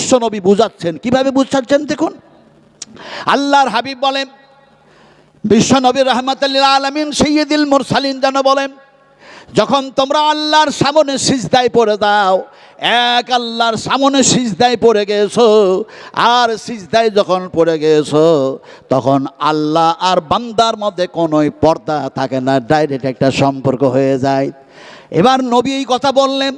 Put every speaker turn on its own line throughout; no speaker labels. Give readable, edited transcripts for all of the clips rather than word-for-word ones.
বিশ্বনবী বুঝাচ্ছেন। কিভাবে বুঝাচ্ছেন দেখুন। আল্লাহর হাবিব বলেন, বিশ্বনবী রাহমাতুল লিল আলামিন সাইয়্যিদুল মুরসালিন যেন বলেন, যখন তোমরা আল্লাহর সামনে সিজদায় পড়ে দাও, এক আল্লাহর সামনে সিজদায় পড়ে গেছো, আর সিজদায় যখন পড়ে গেছো তখন আল্লাহ আর বান্দার মধ্যে কোনোই পর্দা থাকে না, ডাইরেক্ট একটা সম্পর্ক হয়ে যায়। এবার নবী এই কথা বললেন,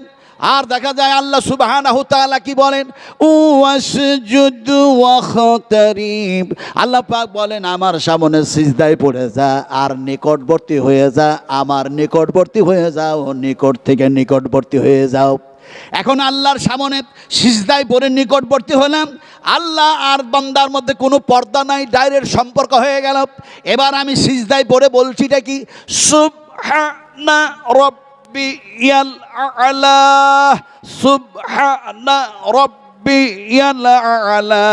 আর দেখা যায় আল্লাহ সুবহানাহু তাআলা কি বলেন, ওয়াসজুদু ওয়াখতারিব, আল্লাহ পাক বলেন আমার সামনে সিজদায় পড়ে যা আর নিকটবর্তী হয়ে যা, আমার নিকটবর্তী হয়ে যাও, নিকট থেকে নিকটবর্তী হয়ে যাও। এখন আল্লাহর সামনে সিজদায় পড়ে নিকটবর্তী হলাম, আল্লাহ আর বান্দার মধ্যে কোনো পর্দা নাই, ডাইরেক্ট সম্পর্ক হয়ে গেল। এবার আমি সিজদায় পড়ে বলছিটা কি, সুবহানা রাব্বিয়াল আ'লা, সুবহানা রাব্বিয়াল আ'লা,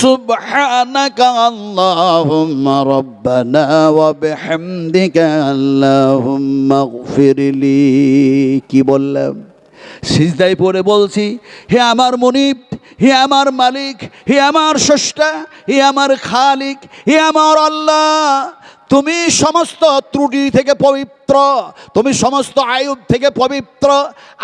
সুবহানাকা আল্লাহুম্মা রাব্বানা ওয়া বিহামদিকা আল্লাহুম্মা ইগফিরলি। কি বললাম? সিজদায় পড়ে বলছি, হে আমার মুনিব, হে আমার মালিক, হে আমার স্রষ্টা, হে আমার খালিক, হে আমার আল্লাহ, তুমি সমস্ত ত্রুটি থেকে পবিত্র, তুমি সমস্ত আয়ুব থেকে পবিত্র,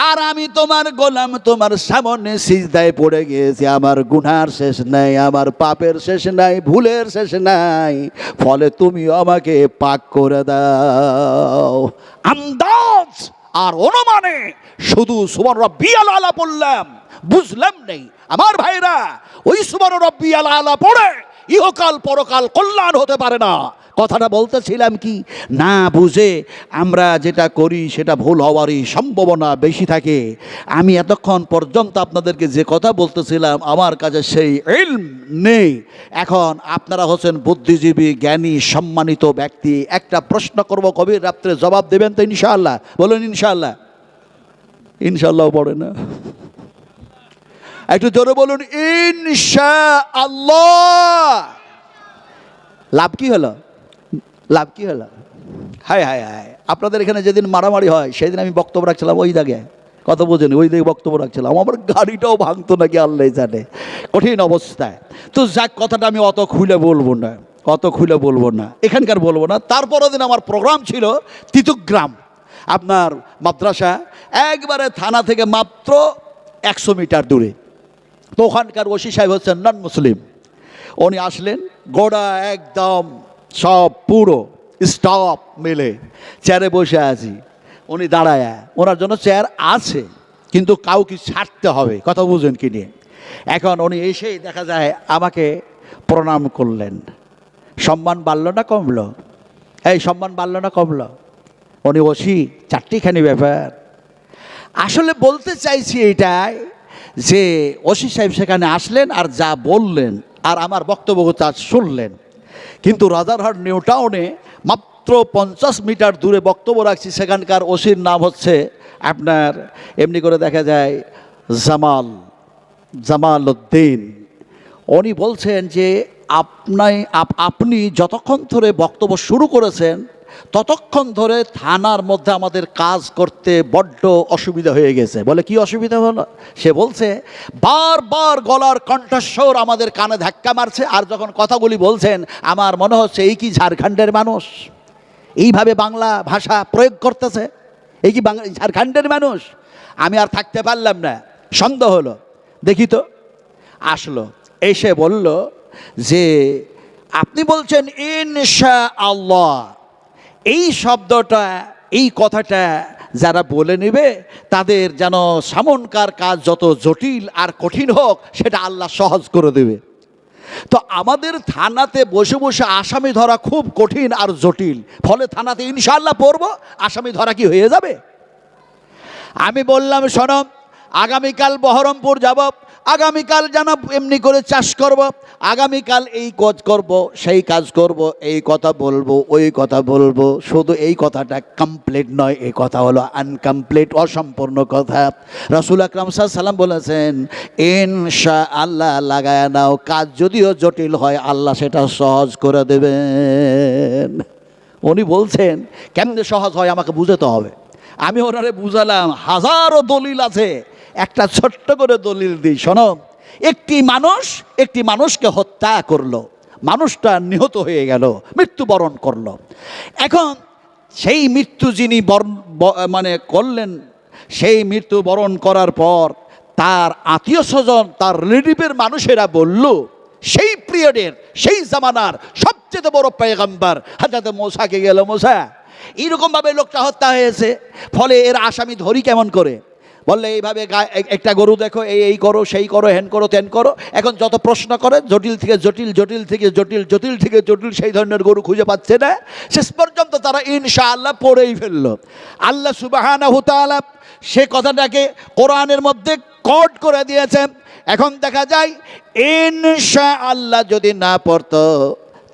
আর আমি তোমার গোলাম, তোমার সামনে সিজদায় পড়ে গিয়েছি। আমার গুনার শেষ নাই, আমার পাপের শেষ নাই, ভুলের শেষ নাই, ফলে তুমি আমাকে পাক করে দাও। আন্দাজ আর অনুমানে শুধু সুবহান রাব্বিয়াল আলা পড়লাম, বুঝলাম নেই। আমার ভাইরা, ওই সুবহান রাব্বিয়াল আলা পড়ে ইহকাল পরকাল কল্যাণ হতে পারে না। কথাটা বলতেছিলাম কি, না বুঝে আমরা যেটা করি সেটা ভুল হওয়ারই সম্ভাবনা বেশি থাকে। আমি এতক্ষণ পর্যন্ত আপনাদেরকে যে কথা বলতেছিলাম আমার কাছে সেই ইলম নেই। এখন আপনারা হচ্ছেন বুদ্ধিজীবী, জ্ঞানী, সম্মানিত ব্যক্তি। একটা প্রশ্ন করব, কবির রাত্রে জবাব দেবেন তো ইনশাআল্লাহ? বলুন ইনশাআল্লাহ। ইনশাআল্লাহ পড়ে না, একটু জোরে বলুন ইনশাআল্লাহ। লাভ কি হলো? লাভ কি হলো? হায় হায় হায়, আপনাদের এখানে যেদিন মারামারি হয় সেদিন আমি বক্তব্য রাখছিলাম ওই দাগে, কথা বোঝেনি, ওই দিকে বক্তব্য রাখছিলাম, আমার গাড়িটাও ভাঙতো নাকি আল্লাহ জানে, কঠিন অবস্থায়। তো যাক, কথাটা আমি অত খুলে বলবো না, অত খুলে বলবো না, এখানকার বলবো না। তারপরের দিন আমার প্রোগ্রাম ছিল তিতুগ্রাম, আপনার মাদ্রাসা, একবারে থানা থেকে মাত্র 100 মিটার দূরে। তো ওখানকার ওসি সাহেব হচ্ছেন নন মুসলিম, উনি আসলেন, গোড়া একদম সব পুরো স্টাফ মিলে চেয়ারে বসে আছি, উনি দাঁড়ায়, ওনার জন্য চেয়ার আছে কিন্তু কাউকে ছাড়তে হবে, কথা বুঝেন কি নিয়ে। এখন উনি এসেই দেখা যায় আমাকে প্রণাম করলেন। সম্মান বাড়লো না কমলো? এই সম্মান বাড়লো না কমলো? উনি ওসি, চারটিখানি ব্যাপার। আসলে বলতে চাইছি এইটাই যে ওসি সাহেব সেখানে আসলেন আর যা বললেন আর আমার বক্তব্য তা শুনলেন, কিন্তু রাজারহাট নিউ টাউনে মাত্র 50 মিটার দূরে বক্তব্য রাখছি। সেখানকার ওসির নাম হচ্ছে আপনার এমনি করে দেখা যায় জামাল উদ্দিন। উনি বলছেন যে আপনি যতক্ষণ ধরে বক্তব্য শুরু করেছেন ততক্ষণ ধরে থানার মধ্যে আমাদের কাজ করতে বড্ড অসুবিধা হয়ে গেছে। বলে কি অসুবিধা হলো? সে বলছে বারবার গলার কণ্ঠস্বর আমাদের কানে ধাক্কা মারছে, আর যখন কথাগুলি বলছেন আমার মনে হচ্ছে এই কি ঝাড়খণ্ডের মানুষ এইভাবে বাংলা ভাষা প্রয়োগ করতেছে, এই কি ঝাড়খণ্ডের মানুষ? আমি আর থাকতে পারলাম না, সন্দেহ হলো, দেখি তো। আসলো, এসে বলল যে আপনি বলছেন ইনশাআল্লাহ, এই শব্দটা, এই কথাটা যারা বলে নেবে তাদের যেন সামনকার কাজ যত জটিল আর কঠিন হোক সেটা আল্লাহ সহজ করে দেবে। তো আমাদের থানাতে বসে বসে আসামি ধরা খুব কঠিন আর জটিল, ফলে থানাতে ইনশাআল্লাহ পড়ব, আসামি ধরা কি হয়ে যাবে? আমি বললাম শোনো, আগামীকাল বহরমপুর যাব, আগামীকাল যেন এমনি করে চাষ করব, আগামীকাল এই কাজ করব, সেই কাজ করব, এই কথা বলবো, ওই কথা বলবো। শুধু এই কথাটা কমপ্লিট নয়, এই কথা হলো আনকমপ্লিট, অসম্পূর্ণ কথা। রাসূল আকরাম সাল্লাল্লাহু আলাইহি ওয়াসাল্লাম বলেছেন ইনশাআল্লাহ লাগায় নাও, কাজ যদিও জটিল হয় আল্লাহ সেটা সহজ করে দেবেন। উনি বলছেন কেমনে সহজ হয় আমাকে বুঝাতে হবে। আমি ওনারে বুঝালাম, হাজারো দলিল আছে, একটা ছোট্ট করে দলিল দিই, শোনো। একটি মানুষকে হত্যা করলো, মানুষটা নিহত হয়ে গেল, মৃত্যুবরণ করলো। এখন সেই মৃত্যু যিনি করলেন, সেই মৃত্যুবরণ করার পর তার আত্মীয় স্বজন, তার রিলেটিভের মানুষেরা বলল, সেই পিরিয়ডের, সেই জামানার সবচেয়ে বড় পয়গম্বর হযরত মূসাকে গেল, মূসা এইরকমভাবে লোকটা হত্যা হয়েছে, ফলে এর আসামি ধরি কেমন করে? বললে এইভাবে একটা গরু দেখো, এই করো, সেই করো, হেন করো, তেন করো। এখন যত প্রশ্ন করে, জটিল থেকে জটিল, জটিল থেকে জটিল, জটিল থেকে জটিল, সেই ধরনের গরু খুঁজে পাচ্ছে না। শেষ পর্যন্ত তারা ইনশাআল্লাহ পড়েই ফেললো। আল্লাহ সুবহানাহু তাআলা সে কথাটাকে কোরআনের মধ্যে কোট করে দিয়েছেন। এখন দেখা যায় ইনশাআল্লাহ যদি না পড়তো,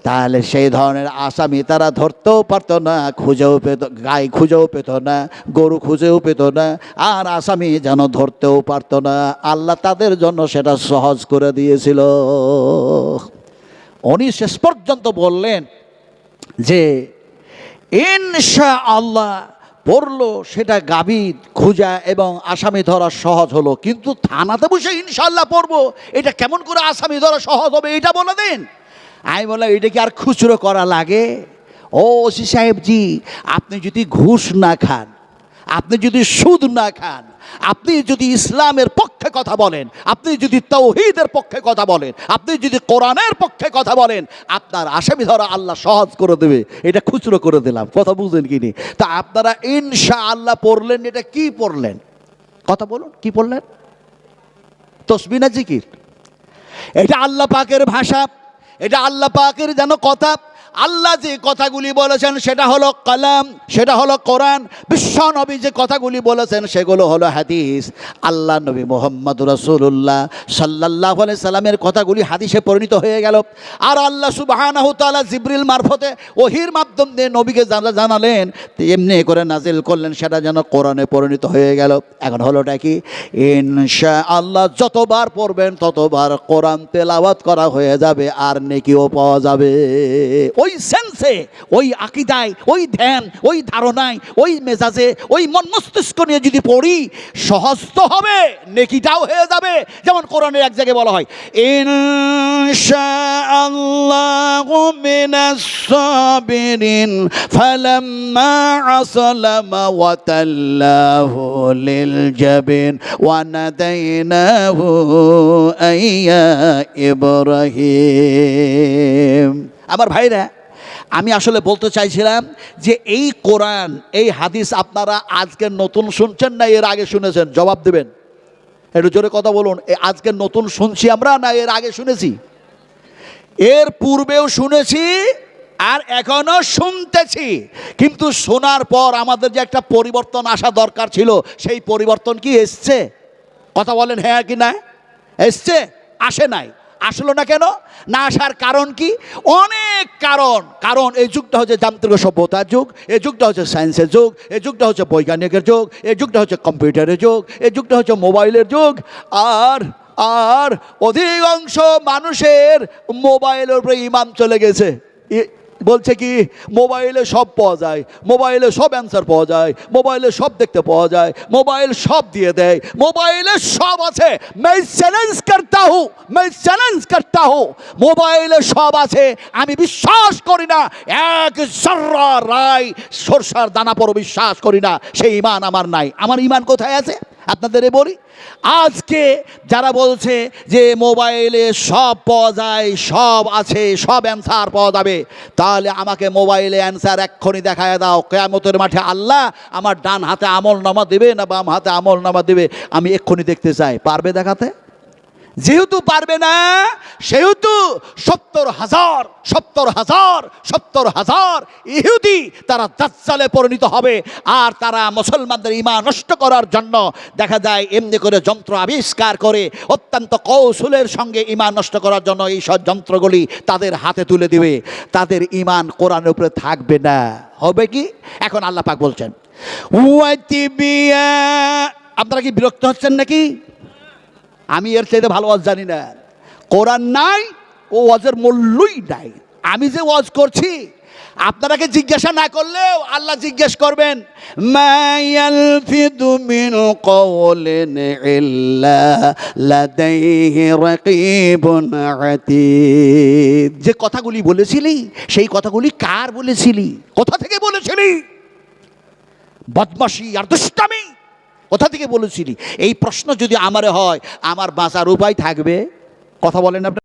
তাহলে সেই ধরনের আসামি তারা ধরতেও পারতো না, খুঁজেও পেত, গাই খুঁজেও পেত না, গরু খুঁজেও পেত না, আর আসামি যেন ধরতেও পারতো না। আল্লাহ তাদের জন্য সেটা সহজ করে দিয়েছিল। উনি শেষ পর্যন্ত বললেন যে ইনশাআল্লাহ পড়লো, সেটা গাবি খুঁজা এবং আসামি ধরা সহজ হলো। কিন্তু থানাতে বসে ইনশাআল্লাহ পড়বো, এটা কেমন করে আসামি ধরা সহজ হবে, এটা বলে দিন। আমি বললাম, এটা কি আর খুচরো করা লাগে? ও ওসি সাহেবজি, আপনি যদি ঘুষ না খান, আপনি যদি সুদ না খান, আপনি যদি ইসলামের পক্ষে কথা বলেন, আপনি যদি তাওহীদের পক্ষে কথা বলেন, আপনি যদি কোরআনের পক্ষে কথা বলেন, আপনার আসামি ধরা আল্লাহ সহজ করে দেবে। এটা খুচরো করে দিলাম, কথা বুঝলেন কিনি? তা আপনারা ইনশাআল্লাহ পড়লেন, এটা কি পড়লেন? কথা বলুন, কি পড়লেন? তাসবিহ না জিকির? এটা আল্লাহ পাকের ভাষা, এটা আল্লাহ পাকের যেন কথা। আল্লাহ যে কথাগুলি বলেছেন সেটা হলো কালাম, সেটা হলো কোরআন। বিশ্ব নবী যে কথাগুলি বলেছেন সেগুলো হলো হাদিস। আল্লাহ নবী মুহাম্মদুর রাসূলুল্লাহ সাল্লাল্লাহু আলাইহি সাল্লামের কথাগুলি হাদিসে পরিণত হয়ে গেল। আর আল্লাহ সুবহানাহু তাআলা জিবরিল মারফতে ওহির মাধ্যম দিয়ে নবীকে জানালেন, এমনি করে নাজিল করলেন, সেটা যেন কোরআনে পরিণত হয়ে গেল। এখন হলোটা কি? ইনশাআল্লাহ যতবার পড়বেন ততবার কোরআন তেলাওয়াত করা হয়ে যাবে, আর নেকিও পাওয়া যাবে। ওই সেন্সে, ওই আকীদায়, ওই ধ্যান, ওই ধারণায়, ওই মেজাজে, ওই মন মস্তিষ্ক নিয়ে যদি পড়ি, সহজ তো হবে, নেকিটাও হয়ে যাবে। যেমন কোরআনের এক জায়গায় বলা হয়, ইনশাআল্লাহু মিনাস সাবিরিন ফালাম্মা আসলামা ওয়া তাল্লাহু লিল জাবিন ওয়া নাদাইনাহু আইয়া ইব্রাহিম। আমার ভাইরা, আমি আসলে বলতে চাইছিলাম যে এই কোরআন, এই হাদিস আপনারা আজকে নতুন শুনছেন না এর আগে শুনেছেন? জবাব দেবেন, একটু জোরে কথা বলুন। আজকে নতুন শুনছি আমরা, না এর আগে শুনেছি? এর পূর্বেও শুনেছি আর এখনো শুনতেছি। কিন্তু শোনার পর আমাদের যে একটা পরিবর্তন আসা দরকার ছিল, সেই পরিবর্তন কি এসছে? কথা বলেন হ্যাঁ কি না? এসছে? আসে নাই? আসলো না কেন? না আসার কারণ কি? অনেক কারণ এই যুগটা হচ্ছে যান্ত্রিক সভ্যতার যুগ, এই যুগটা হচ্ছে সায়েন্সের যুগ, এই যুগটা হচ্ছে বৈজ্ঞানিকের যুগ, এই যুগটা হচ্ছে কম্পিউটারের যুগ, এই যুগটা হচ্ছে মোবাইলের যুগ। আর অধিকাংশ মানুষের মোবাইলের উপরে ঈমান চলে গেছে। বলছে কি, মোবাইলে সব পাওয়া যায়, মোবাইলে সব অ্যান্সার পাওয়া যায়, মোবাইলে সব দেখতে পাওয়া যায়, মোবাইল সব দিয়ে দেয়, মোবাইলে সব আছে। मैं চ্যালেঞ্জ করতা हूं, মোবাইলে সব আছে। আমি বিশ্বাস করি না, এক জর্রা রাই সরষার দানা পর বিশ্বাস করি না। সেই ঈমান আমার নাই। আমার ঈমান কোথায় আছে আপনাদের বলি। আজকে যারা বলছে যে মোবাইলে সব পাওয়া যায়, সব আছে, সব অ্যান্সার পাওয়া যাবে, তাহলে আমাকে মোবাইলে অ্যান্সার এক্ষুনি দেখায় দাও। কিয়ামতের মাঠে আল্লাহ আমার ডান হাতে আমলনামা দেবে না বাম হাতে আমলনামা দেবে, আমি এক্ষুনি দেখতে চাই। পারবে দেখাতে? যেহেতু পারবে না, সেহেতু 70,000 ইহুদি তারা দাজ্জালে পরিণত হবে। আর তারা মুসলমানদের ঈমান নষ্ট করার জন্য দেখা যায় এমনি করে যন্ত্র আবিষ্কার করে অত্যন্ত কৌশলের সঙ্গে ঈমান নষ্ট করার জন্য এই সব যন্ত্রগুলি তাদের হাতে তুলে দিবে। তাদের ঈমান কোরআনের উপরে থাকবে না। হবে কি? এখন আল্লাহ পাক বলছেন, আপনারা কি বিরক্ত হচ্ছেন নাকি? আমি এর চাইতে ভালো ওয়াজ জানি না। কোরআন নাই, ও ওয়াজের মূল্যই নাই। আমি যে ওয়াজ করছি, আপনারাকে জিজ্ঞাসা না করলেও আল্লাহ জিজ্ঞেস করবেন, মা ইয়ালফিদু মিন কওলিন ইল্লা লাদাইহি রাকীবুন আতীদ। যে কথাগুলি বলেছিলি সেই কথাগুলি কার বলেছিলি, কোথা থেকে বলেছিলি? বদমাশি আর দুষ্টামি কোথা থেকে বলেছিলি? এই প্রশ্ন যদি আমারে হয়, আমার বাঁচার উপায় থাকবে? কথা বলেন আপনি।